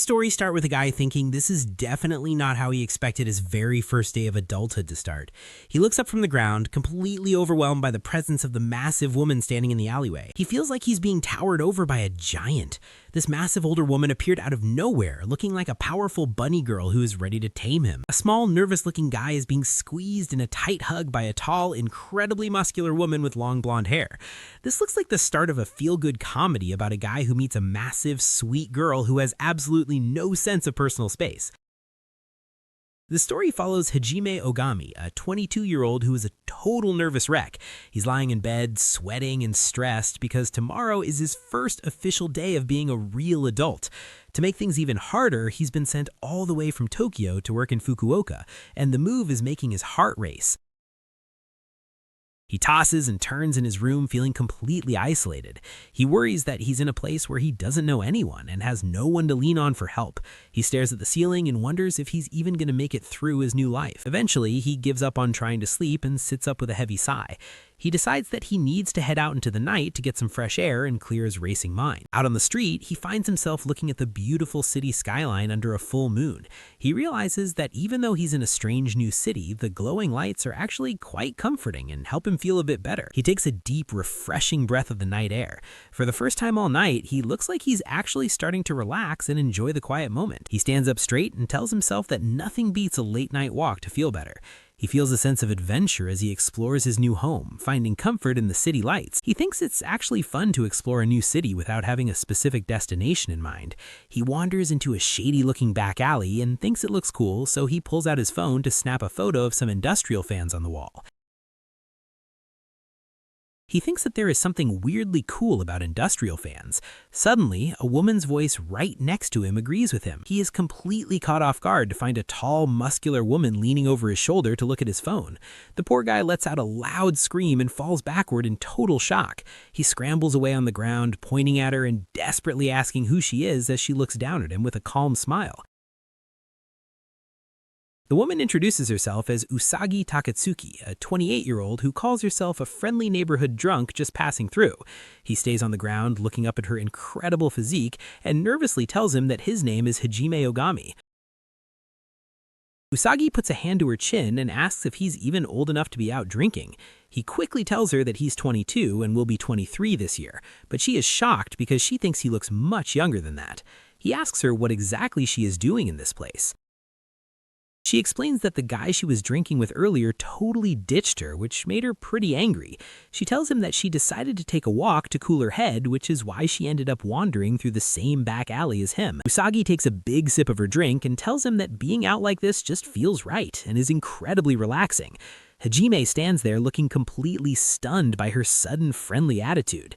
Stories start with a guy thinking this is definitely not how he expected his very first day of adulthood to start. He looks up from the ground, completely overwhelmed by the presence of the massive woman standing in the alleyway. He feels like he's being towered over by a giant. This massive older woman appeared out of nowhere, looking like a powerful bunny girl who is ready to tame him. A small, nervous-looking guy is being squeezed in a tight hug by a tall, incredibly muscular woman with long blonde hair. This looks like the start of a feel-good comedy about a guy who meets a massive, sweet girl who has absolutely no sense of personal space. The story follows Hajime Ogami, a 22-year-old who is a total nervous wreck. He's lying in bed, sweating and stressed because tomorrow is his first official day of being a real adult. To make things even harder, he's been sent all the way from Tokyo to work in Fukuoka, and the move is making his heart race. He tosses and turns in his room, feeling completely isolated. He worries that he's in a place where he doesn't know anyone and has no one to lean on for help. He stares at the ceiling and wonders if he's even going to make it through his new life. Eventually, he gives up on trying to sleep and sits up with a heavy sigh. He decides that he needs to head out into the night to get some fresh air and clear his racing mind. Out on the street, he finds himself looking at the beautiful city skyline under a full moon. He realizes that even though he's in a strange new city, the glowing lights are actually quite comforting and help him feel a bit better. He takes a deep, refreshing breath of the night air. For the first time all night, he looks like he's actually starting to relax and enjoy the quiet moment. He stands up straight and tells himself that nothing beats a late night walk to feel better. He feels a sense of adventure as he explores his new home, finding comfort in the city lights. He thinks it's actually fun to explore a new city without having a specific destination in mind. He wanders into a shady-looking back alley and thinks it looks cool, so he pulls out his phone to snap a photo of some industrial fans on the wall. He thinks that there is something weirdly cool about industrial fans. Suddenly, a woman's voice right next to him agrees with him. He is completely caught off guard to find a tall, muscular woman leaning over his shoulder to look at his phone. The poor guy lets out a loud scream and falls backward in total shock. He scrambles away on the ground, pointing at her and desperately asking who she is as she looks down at him with a calm smile. The woman introduces herself as Usagi Takatsuki, a 28-year-old who calls herself a friendly neighborhood drunk just passing through. He stays on the ground looking up at her incredible physique and nervously tells him that his name is Hajime Ogami. Usagi puts a hand to her chin and asks if he's even old enough to be out drinking. He quickly tells her that he's 22 and will be 23 this year, but she is shocked because she thinks he looks much younger than that. He asks her what exactly she is doing in this place. She explains that the guy she was drinking with earlier totally ditched her, which made her pretty angry. She tells him that she decided to take a walk to cool her head, which is why she ended up wandering through the same back alley as him. Usagi takes a big sip of her drink and tells him that being out like this just feels right and is incredibly relaxing. Hajime stands there looking completely stunned by her sudden friendly attitude.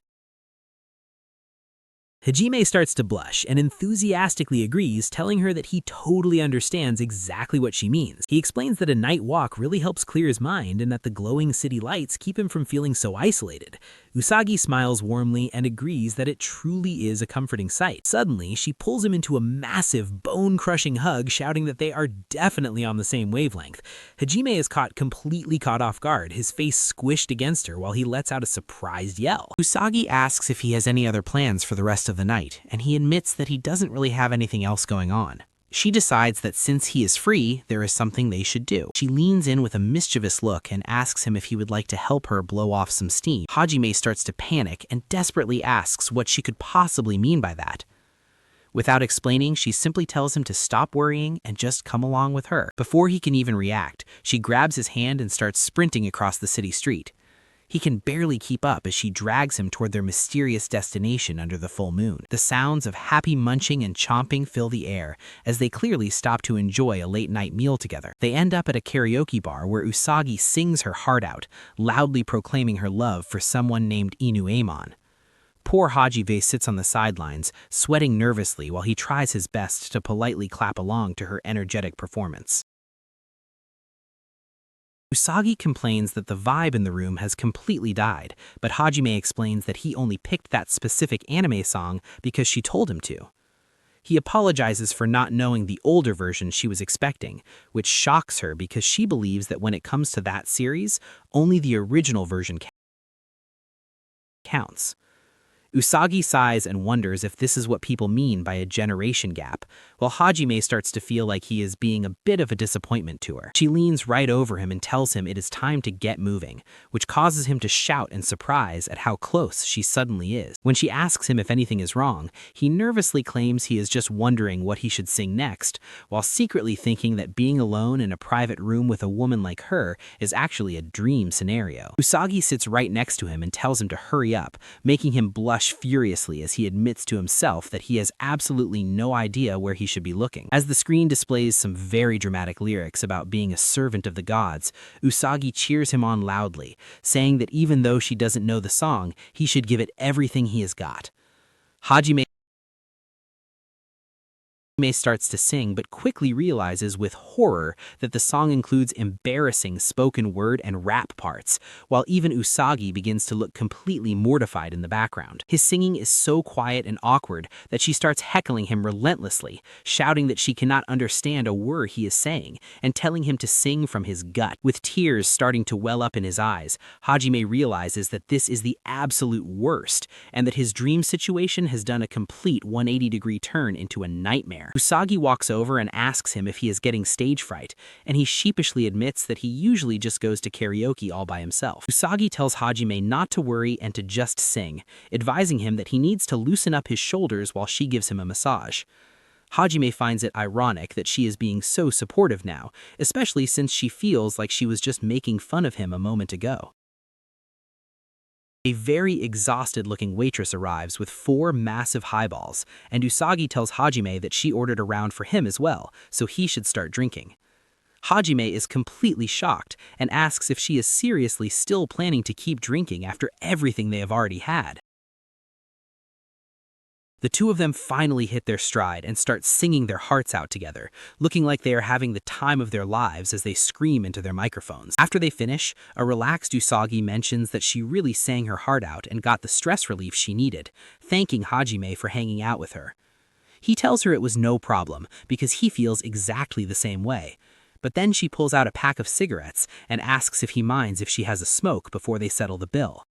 Hajime starts to blush and enthusiastically agrees, telling her that he totally understands exactly what she means. He explains that a night walk really helps clear his mind and that the glowing city lights keep him from feeling so isolated. Usagi smiles warmly and agrees that it truly is a comforting sight. Suddenly, she pulls him into a massive, bone-crushing hug, shouting that they are definitely on the same wavelength. Hajime is completely caught off guard, his face squished against her while he lets out a surprised yell. Usagi asks if he has any other plans for the rest of the night, and he admits that he doesn't really have anything else going on. She decides that since he is free, there is something they should do. She leans in with a mischievous look and asks him if he would like to help her blow off some steam. Hajime starts to panic and desperately asks what she could possibly mean by that. Without explaining, she simply tells him to stop worrying and just come along with her. Before he can even react, she grabs his hand and starts sprinting across the city street. He can barely keep up as she drags him toward their mysterious destination under the full moon. The sounds of happy munching and chomping fill the air as they clearly stop to enjoy a late-night meal together. They end up at a karaoke bar where Usagi sings her heart out, loudly proclaiming her love for someone named Inuemon. Poor Hajime sits on the sidelines, sweating nervously while he tries his best to politely clap along to her energetic performance. Usagi complains that the vibe in the room has completely died, but Hajime explains that he only picked that specific anime song because she told him to. He apologizes for not knowing the older version she was expecting, which shocks her because she believes that when it comes to that series, only the original version counts. Usagi sighs and wonders if this is what people mean by a generation gap, while Hajime starts to feel like he is being a bit of a disappointment to her. She leans right over him and tells him it is time to get moving, which causes him to shout in surprise at how close she suddenly is. When she asks him if anything is wrong, he nervously claims he is just wondering what he should sing next, while secretly thinking that being alone in a private room with a woman like her is actually a dream scenario. Usagi sits right next to him and tells him to hurry up, making him blush furiously as he admits to himself that he has absolutely no idea where he should be looking. As the screen displays some very dramatic lyrics about being a servant of the gods, Usagi cheers him on loudly, saying that even though she doesn't know the song, he should give it everything he has got. Hajime starts to sing, but quickly realizes with horror that the song includes embarrassing spoken word and rap parts, while even Usagi begins to look completely mortified in the background. His singing is so quiet and awkward that she starts heckling him relentlessly, shouting that she cannot understand a word he is saying, and telling him to sing from his gut. With tears starting to well up in his eyes, Hajime realizes that this is the absolute worst, and that his dream situation has done a complete 180-degree turn into a nightmare. Usagi walks over and asks him if he is getting stage fright, and he sheepishly admits that he usually just goes to karaoke all by himself. Usagi tells Hajime not to worry and to just sing, advising him that he needs to loosen up his shoulders while she gives him a massage. Hajime finds it ironic that she is being so supportive now, especially since she feels like she was just making fun of him a moment ago. A very exhausted-looking waitress arrives with 4 massive highballs, and Usagi tells Hajime that she ordered a round for him as well, so he should start drinking. Hajime is completely shocked and asks if she is seriously still planning to keep drinking after everything they have already had. The two of them finally hit their stride and start singing their hearts out together, looking like they are having the time of their lives as they scream into their microphones. After they finish, a relaxed Usagi mentions that she really sang her heart out and got the stress relief she needed, thanking Hajime for hanging out with her. He tells her it was no problem because he feels exactly the same way. But then she pulls out a pack of cigarettes and asks if he minds if she has a smoke before they settle the bill.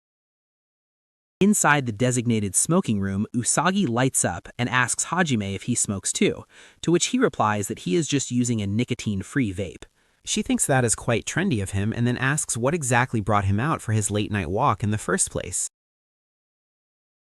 Inside the designated smoking room, Usagi lights up and asks Hajime if he smokes too, to which he replies that he is just using a nicotine-free vape. She thinks that is quite trendy of him and then asks what exactly brought him out for his late-night walk in the first place.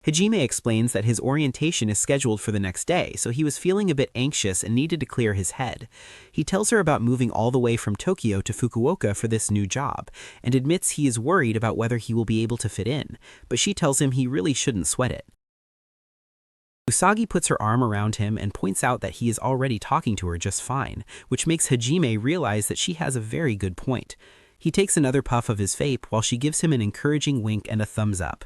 Hajime explains that his orientation is scheduled for the next day, so he was feeling a bit anxious and needed to clear his head. He tells her about moving all the way from Tokyo to Fukuoka for this new job, and admits he is worried about whether he will be able to fit in, but she tells him he really shouldn't sweat it. Usagi puts her arm around him and points out that he is already talking to her just fine, which makes Hajime realize that she has a very good point. He takes another puff of his vape while she gives him an encouraging wink and a thumbs up.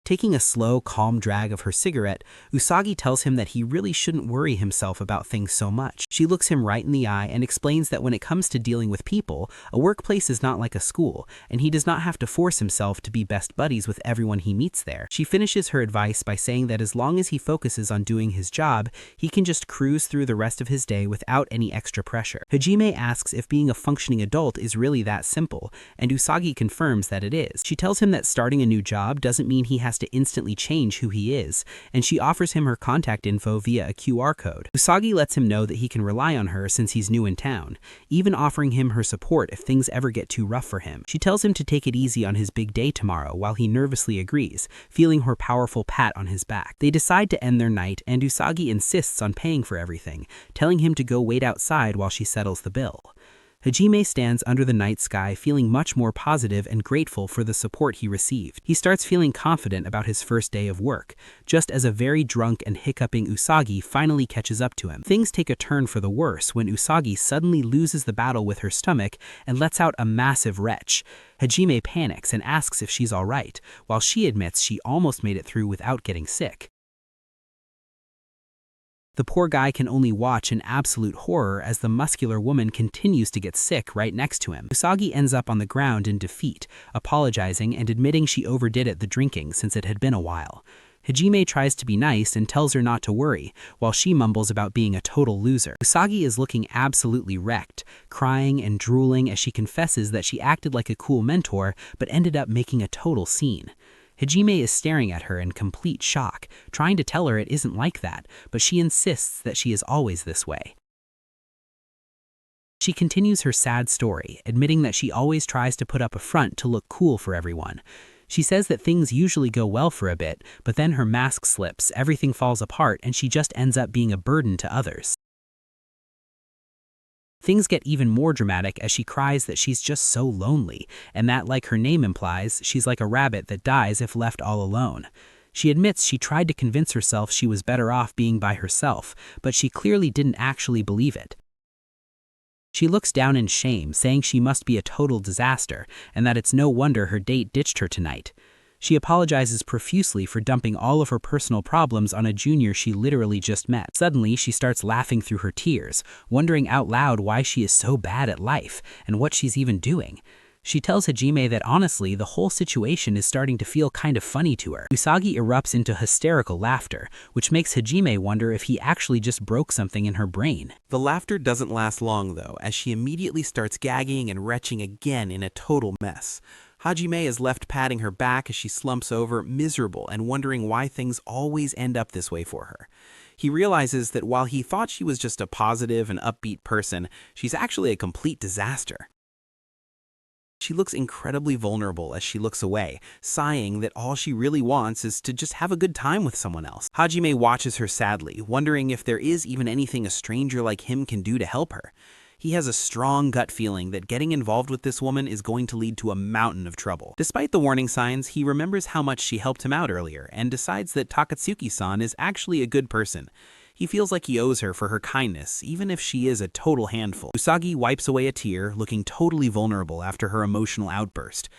Taking a slow, calm drag of her cigarette, Usagi tells him that he really shouldn't worry himself about things so much. She looks him right in the eye and explains that when it comes to dealing with people, a workplace is not like a school, and he does not have to force himself to be best buddies with everyone he meets there. She finishes her advice by saying that as long as he focuses on doing his job, he can just cruise through the rest of his day without any extra pressure. Hajime asks if being a functioning adult is really that simple, and Usagi confirms that it is. She tells him that starting a new job doesn't mean he has to instantly change who he is, and she offers him her contact info via a QR code. Usagi lets him know that he can rely on her since he's new in town, even offering him her support if things ever get too rough for him. She tells him to take it easy on his big day tomorrow while he nervously agrees, feeling her powerful pat on his back. They decide to end their night, and Usagi insists on paying for everything, telling him to go wait outside while she settles the bill. Hajime stands under the night sky feeling much more positive and grateful for the support he received. He starts feeling confident about his first day of work, just as a very drunk and hiccuping Usagi finally catches up to him. Things take a turn for the worse when Usagi suddenly loses the battle with her stomach and lets out a massive retch. Hajime panics and asks if she's alright, while she admits she almost made it through without getting sick. The poor guy can only watch in absolute horror as the muscular woman continues to get sick right next to him. Usagi ends up on the ground in defeat, apologizing and admitting she overdid at the drinking since it had been a while. Hajime tries to be nice and tells her not to worry, while she mumbles about being a total loser. Usagi is looking absolutely wrecked, crying and drooling as she confesses that she acted like a cool mentor but ended up making a total scene. Hajime is staring at her in complete shock, trying to tell her it isn't like that, but she insists that she is always this way. She continues her sad story, admitting that she always tries to put up a front to look cool for everyone. She says that things usually go well for a bit, but then her mask slips, everything falls apart, and she just ends up being a burden to others. Things get even more dramatic as she cries that she's just so lonely, and that, like her name implies, she's like a rabbit that dies if left all alone. She admits she tried to convince herself she was better off being by herself, but she clearly didn't actually believe it. She looks down in shame, saying she must be a total disaster, and that it's no wonder her date ditched her tonight. She apologizes profusely for dumping all of her personal problems on a junior she literally just met. Suddenly, she starts laughing through her tears, wondering out loud why she is so bad at life, and what she's even doing. She tells Hajime that honestly, the whole situation is starting to feel kind of funny to her. Usagi erupts into hysterical laughter, which makes Hajime wonder if he actually just broke something in her brain. The laughter doesn't last long, though, as she immediately starts gagging and retching again in a total mess. Hajime is left patting her back as she slumps over, miserable and wondering why things always end up this way for her. He realizes that while he thought she was just a positive and upbeat person, she's actually a complete disaster. She looks incredibly vulnerable as she looks away, sighing that all she really wants is to just have a good time with someone else. Hajime watches her sadly, wondering if there is even anything a stranger like him can do to help her. He has a strong gut feeling that getting involved with this woman is going to lead to a mountain of trouble. Despite the warning signs, he remembers how much she helped him out earlier and decides that Takatsuki-san is actually a good person. He feels like he owes her for her kindness, even if she is a total handful. Usagi wipes away a tear, looking totally vulnerable after her emotional outburst.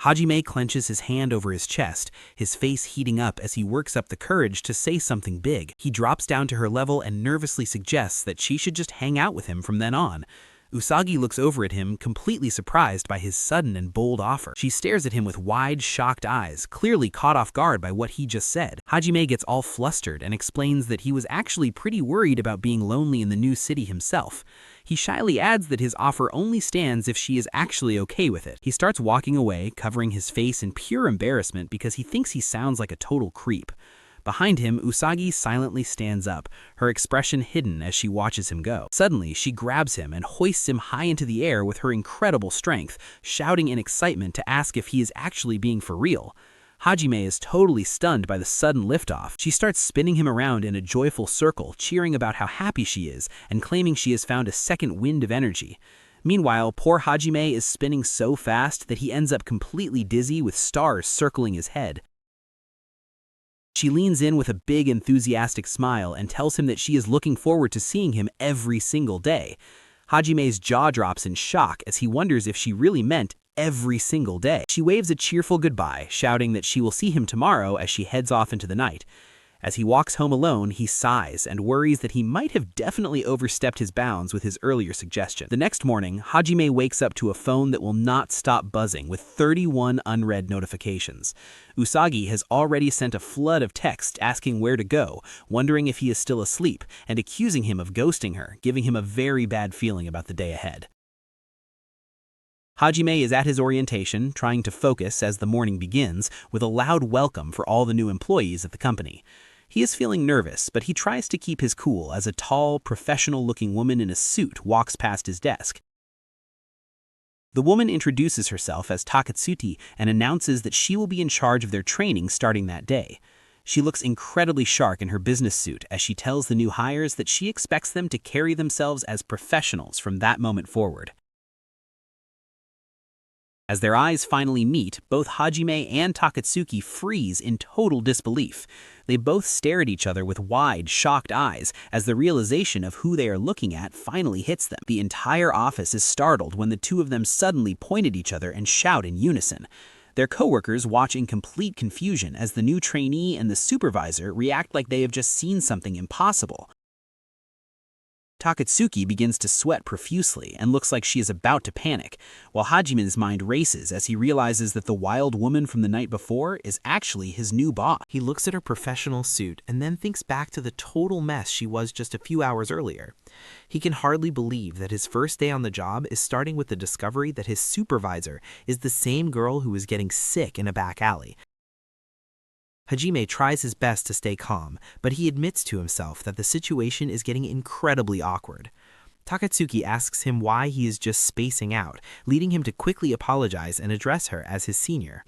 Hajime clenches his hand over his chest, his face heating up as he works up the courage to say something big. He drops down to her level and nervously suggests that she should just hang out with him from then on. Usagi looks over at him, completely surprised by his sudden and bold offer. She stares at him with wide, shocked eyes, clearly caught off guard by what he just said. Hajime gets all flustered and explains that he was actually pretty worried about being lonely in the new city himself. He shyly adds that his offer only stands if she is actually okay with it. He starts walking away, covering his face in pure embarrassment because he thinks he sounds like a total creep. Behind him, Usagi silently stands up, her expression hidden as she watches him go. Suddenly, she grabs him and hoists him high into the air with her incredible strength, shouting in excitement to ask if he is actually being for real. Hajime is totally stunned by the sudden liftoff. She starts spinning him around in a joyful circle, cheering about how happy she is and claiming she has found a second wind of energy. Meanwhile, poor Hajime is spinning so fast that he ends up completely dizzy with stars circling his head. She leans in with a big enthusiastic smile and tells him that she is looking forward to seeing him every single day. Hajime's jaw drops in shock as he wonders if she really meant every single day. She waves a cheerful goodbye, shouting that she will see him tomorrow as she heads off into the night. As he walks home alone, he sighs and worries that he might have definitely overstepped his bounds with his earlier suggestion. The next morning, Hajime wakes up to a phone that will not stop buzzing with 31 unread notifications. Usagi has already sent a flood of texts asking where to go, wondering if he is still asleep, and accusing him of ghosting her, giving him a very bad feeling about the day ahead. Hajime is at his orientation, trying to focus as the morning begins, with a loud welcome for all the new employees at the company. He is feeling nervous, but he tries to keep his cool as a tall, professional-looking woman in a suit walks past his desk. The woman introduces herself as Takatsuki and announces that she will be in charge of their training starting that day. She looks incredibly sharp in her business suit as she tells the new hires that she expects them to carry themselves as professionals from that moment forward. As their eyes finally meet, both Hajime and Takatsuki freeze in total disbelief. They both stare at each other with wide, shocked eyes as the realization of who they are looking at finally hits them. The entire office is startled when the two of them suddenly point at each other and shout in unison. Their coworkers watch in complete confusion as the new trainee and the supervisor react like they have just seen something impossible. Takatsuki begins to sweat profusely and looks like she is about to panic, while Hajime's mind races as he realizes that the wild woman from the night before is actually his new boss. He looks at her professional suit and then thinks back to the total mess she was just a few hours earlier. He can hardly believe that his first day on the job is starting with the discovery that his supervisor is the same girl who is getting sick in a back alley. Hajime tries his best to stay calm, but he admits to himself that the situation is getting incredibly awkward. Takatsuki asks him why he is just spacing out, leading him to quickly apologize and address her as his senior.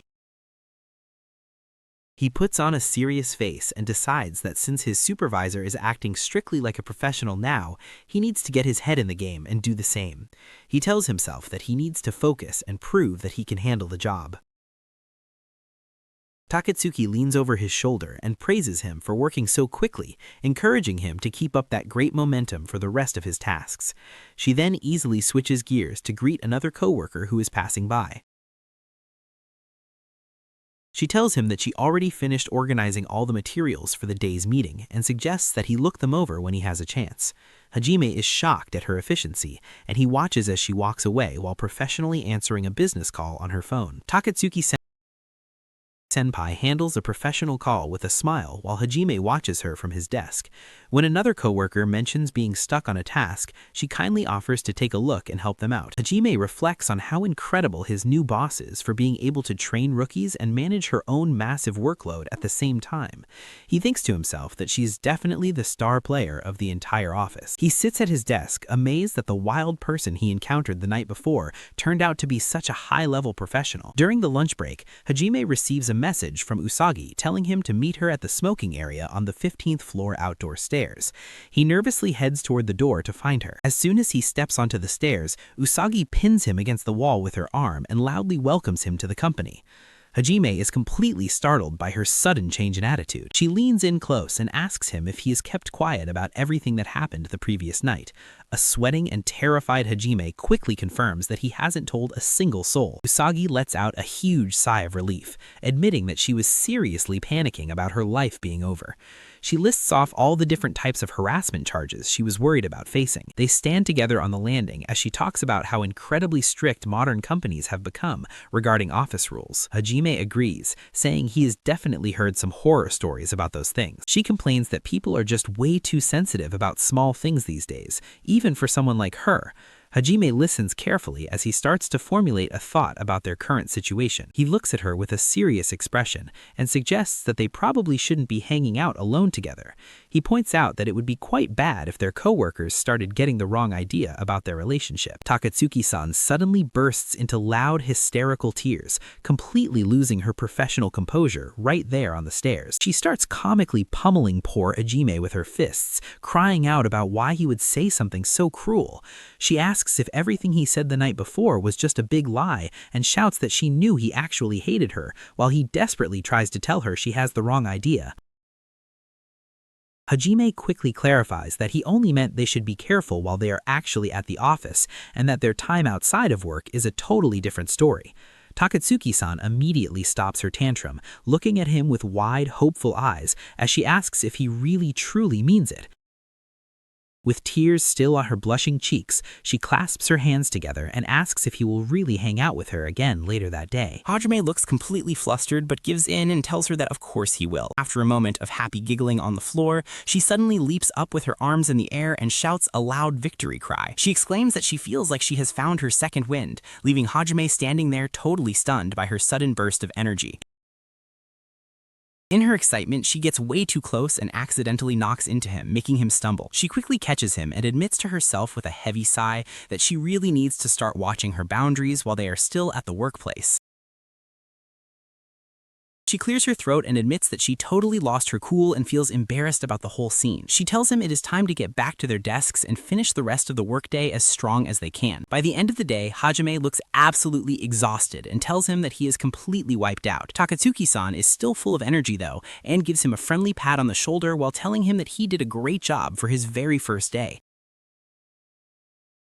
He puts on a serious face and decides that since his supervisor is acting strictly like a professional now, he needs to get his head in the game and do the same. He tells himself that he needs to focus and prove that he can handle the job. Takatsuki leans over his shoulder and praises him for working so quickly, encouraging him to keep up that great momentum for the rest of his tasks. She then easily switches gears to greet another coworker who is passing by. She tells him that she already finished organizing all the materials for the day's meeting and suggests that he look them over when he has a chance. Hajime is shocked at her efficiency, and he watches as she walks away while professionally answering a business call on her phone. Takatsuki Senpai handles a professional call with a smile while Hajime watches her from his desk. When another coworker mentions being stuck on a task, she kindly offers to take a look and help them out. Hajime reflects on how incredible his new boss is for being able to train rookies and manage her own massive workload at the same time. He thinks to himself that she's definitely the star player of the entire office. He sits at his desk, amazed that the wild person he encountered the night before turned out to be such a high-level professional. During the lunch break, Hajime receives a message from Usagi telling him to meet her at the smoking area on the 15th floor outdoor stairs. He nervously heads toward the door to find her. As soon as he steps onto the stairs, Usagi pins him against the wall with her arm and loudly welcomes him to the company. Hajime is completely startled by her sudden change in attitude. She leans in close and asks him if he has kept quiet about everything that happened the previous night. A sweating and terrified Hajime quickly confirms that he hasn't told a single soul. Usagi lets out a huge sigh of relief, admitting that she was seriously panicking about her life being over. She lists off all the different types of harassment charges she was worried about facing. They stand together on the landing as she talks about how incredibly strict modern companies have become regarding office rules. Hajime agrees, saying he has definitely heard some horror stories about those things. She complains that people are just way too sensitive about small things these days, even for someone like her. Hajime listens carefully as he starts to formulate a thought about their current situation. He looks at her with a serious expression and suggests that they probably shouldn't be hanging out alone together. He points out that it would be quite bad if their coworkers started getting the wrong idea about their relationship. Takatsuki-san suddenly bursts into loud, hysterical tears, completely losing her professional composure right there on the stairs. She starts comically pummeling poor Hajime with her fists, crying out about why he would say something so cruel. She asks if everything he said the night before was just a big lie and shouts that she knew he actually hated her, while he desperately tries to tell her she has the wrong idea. Hajime quickly clarifies that he only meant they should be careful while they are actually at the office, and that their time outside of work is a totally different story. Takatsuki-san immediately stops her tantrum, looking at him with wide, hopeful eyes as she asks if he really truly means it. With tears still on her blushing cheeks, she clasps her hands together and asks if he will really hang out with her again later that day. Hajime looks completely flustered but gives in and tells her that of course he will. After a moment of happy giggling on the floor, she suddenly leaps up with her arms in the air and shouts a loud victory cry. She exclaims that she feels like she has found her second wind, leaving Hajime standing there totally stunned by her sudden burst of energy. In her excitement, she gets way too close and accidentally knocks into him, making him stumble. She quickly catches him and admits to herself with a heavy sigh that she really needs to start watching her boundaries while they are still at the workplace. She clears her throat and admits that she totally lost her cool and feels embarrassed about the whole scene. She tells him it is time to get back to their desks and finish the rest of the workday as strong as they can. By the end of the day, Hajime looks absolutely exhausted and tells him that he is completely wiped out. Takatsuki-san is still full of energy though, and gives him a friendly pat on the shoulder while telling him that he did a great job for his very first day.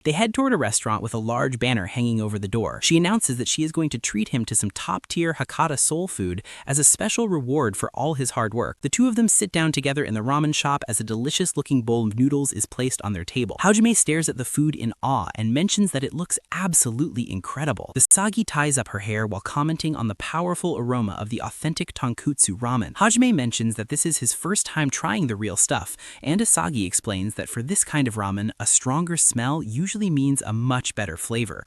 They head toward a restaurant with a large banner hanging over the door. She announces that she is going to treat him to some top-tier Hakata soul food as a special reward for all his hard work. The two of them sit down together in the ramen shop as a delicious-looking bowl of noodles is placed on their table. Hajime stares at the food in awe and mentions that it looks absolutely incredible. Usagi ties up her hair while commenting on the powerful aroma of the authentic tonkotsu ramen. Hajime mentions that this is his first time trying the real stuff, and Usagi explains that for this kind of ramen, a stronger smell usually means a much better flavor.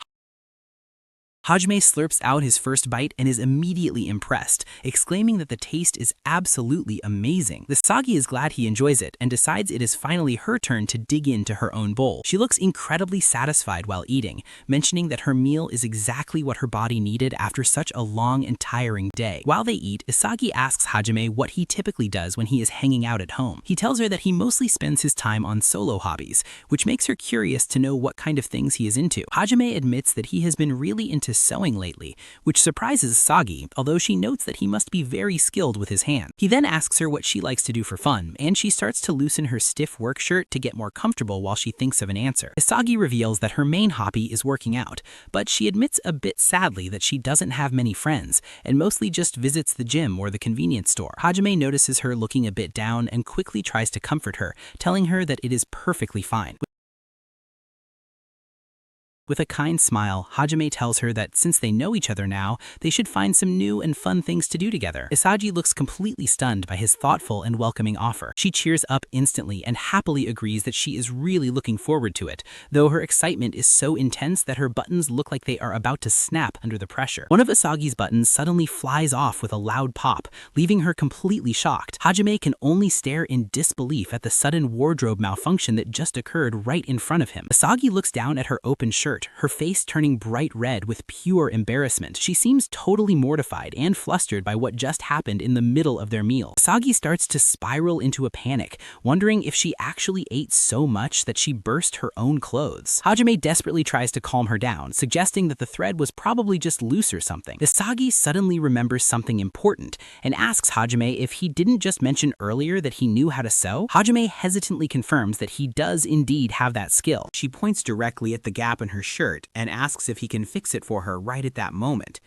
Hajime slurps out his first bite and is immediately impressed, exclaiming that the taste is absolutely amazing. Usagi is glad he enjoys it and decides it is finally her turn to dig into her own bowl. She looks incredibly satisfied while eating, mentioning that her meal is exactly what her body needed after such a long and tiring day. While they eat, Usagi asks Hajime what he typically does when he is hanging out at home. He tells her that he mostly spends his time on solo hobbies, which makes her curious to know what kind of things he is into. Hajime admits that he has been really into sewing lately, which surprises Usagi, although she notes that he must be very skilled with his hands. He then asks her what she likes to do for fun, and she starts to loosen her stiff work shirt to get more comfortable while she thinks of an answer. Usagi reveals that her main hobby is working out, but she admits a bit sadly that she doesn't have many friends, and mostly just visits the gym or the convenience store. Hajime notices her looking a bit down and quickly tries to comfort her, telling her that it is perfectly fine. With a kind smile, Hajime tells her that since they know each other now, they should find some new and fun things to do together. Usagi looks completely stunned by his thoughtful and welcoming offer. She cheers up instantly and happily agrees that she is really looking forward to it, though her excitement is so intense that her buttons look like they are about to snap under the pressure. One of Usagi's buttons suddenly flies off with a loud pop, leaving her completely shocked. Hajime can only stare in disbelief at the sudden wardrobe malfunction that just occurred right in front of him. Usagi looks down at her open shirt, her face turning bright red with pure embarrassment. She seems totally mortified and flustered by what just happened in the middle of their meal. Usagi starts to spiral into a panic, wondering if she actually ate so much that she burst her own clothes. Hajime desperately tries to calm her down, suggesting that the thread was probably just loose or something. Usagi suddenly remembers something important and asks Hajime if he didn't just mention earlier that he knew how to sew. Hajime hesitantly confirms that he does indeed have that skill. She points directly at the gap in her shirt and asks if he can fix it for her right at that moment.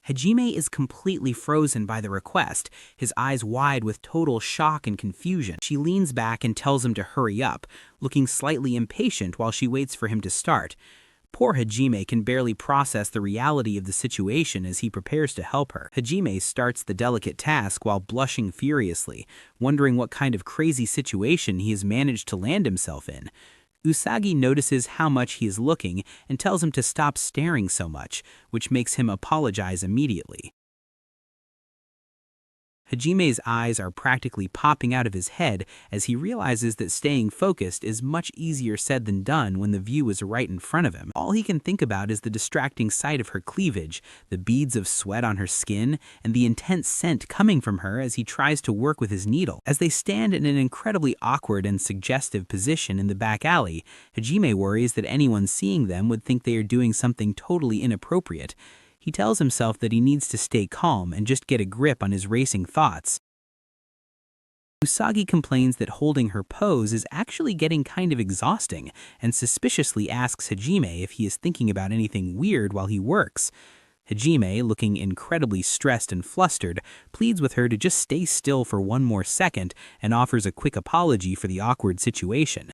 Hajime is completely frozen by the request, his eyes wide with total shock and confusion. She leans back and tells him to hurry up, looking slightly impatient while she waits for him to start. Poor Hajime can barely process the reality of the situation as he prepares to help her. Hajime starts the delicate task while blushing furiously, wondering what kind of crazy situation he has managed to land himself in. Usagi notices how much he is looking and tells him to stop staring so much, which makes him apologize immediately. Hajime's eyes are practically popping out of his head as he realizes that staying focused is much easier said than done when the view is right in front of him. All he can think about is the distracting sight of her cleavage, the beads of sweat on her skin, and the intense scent coming from her as he tries to work with his needle. As they stand in an incredibly awkward and suggestive position in the back alley, Hajime worries that anyone seeing them would think they are doing something totally inappropriate. He tells himself that he needs to stay calm and just get a grip on his racing thoughts. Usagi complains that holding her pose is actually getting kind of exhausting and suspiciously asks Hajime if he is thinking about anything weird while he works. Hajime, looking incredibly stressed and flustered, pleads with her to just stay still for one more second and offers a quick apology for the awkward situation.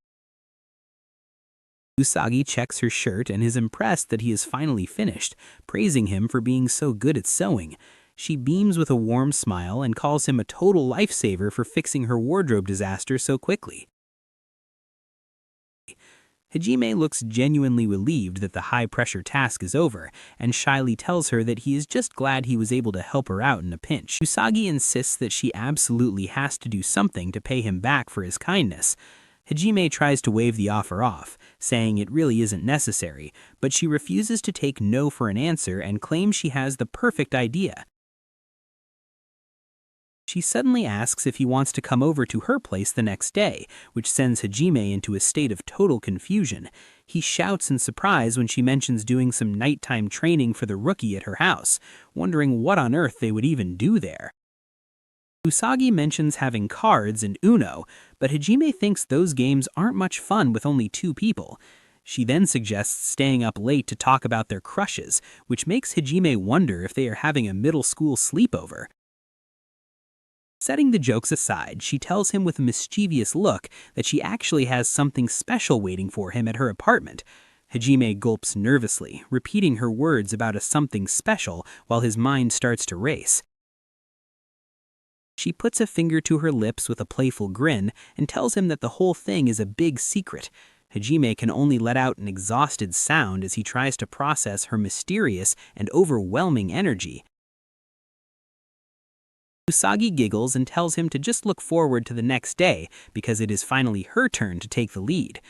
Usagi checks her shirt and is impressed that he is finally finished, praising him for being so good at sewing. She beams with a warm smile and calls him a total lifesaver for fixing her wardrobe disaster so quickly. Hajime looks genuinely relieved that the high-pressure task is over, and shyly tells her that he is just glad he was able to help her out in a pinch. Usagi insists that she absolutely has to do something to pay him back for his kindness. Hajime tries to wave the offer off, saying it really isn't necessary, but she refuses to take no for an answer and claims she has the perfect idea. She suddenly asks if he wants to come over to her place the next day, which sends Hajime into a state of total confusion. He shouts in surprise when she mentions doing some nighttime training for the rookie at her house, wondering what on earth they would even do there. Usagi mentions having cards and Uno, but Hajime thinks those games aren't much fun with only 2 people. She then suggests staying up late to talk about their crushes, which makes Hajime wonder if they are having a middle school sleepover. Setting the jokes aside, she tells him with a mischievous look that she actually has something special waiting for him at her apartment. Hajime gulps nervously, repeating her words about a something special while his mind starts to race. She puts a finger to her lips with a playful grin and tells him that the whole thing is a big secret. Hajime can only let out an exhausted sound as he tries to process her mysterious and overwhelming energy. Usagi giggles and tells him to just look forward to the next day because it is finally her turn to take the lead.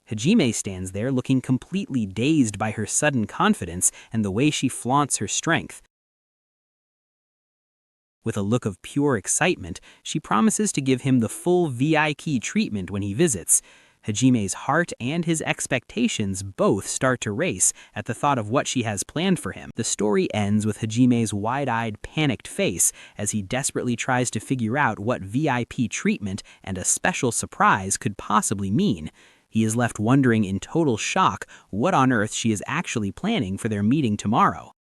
Hajime stands there looking completely dazed by her sudden confidence and the way she flaunts her strength. With a look of pure excitement, she promises to give him the full VIP treatment when he visits. Hajime's heart and his expectations both start to race at the thought of what she has planned for him. The story ends with Hajime's wide-eyed, panicked face as he desperately tries to figure out what VIP treatment and a special surprise could possibly mean. He is left wondering in total shock what on earth she is actually planning for their meeting tomorrow.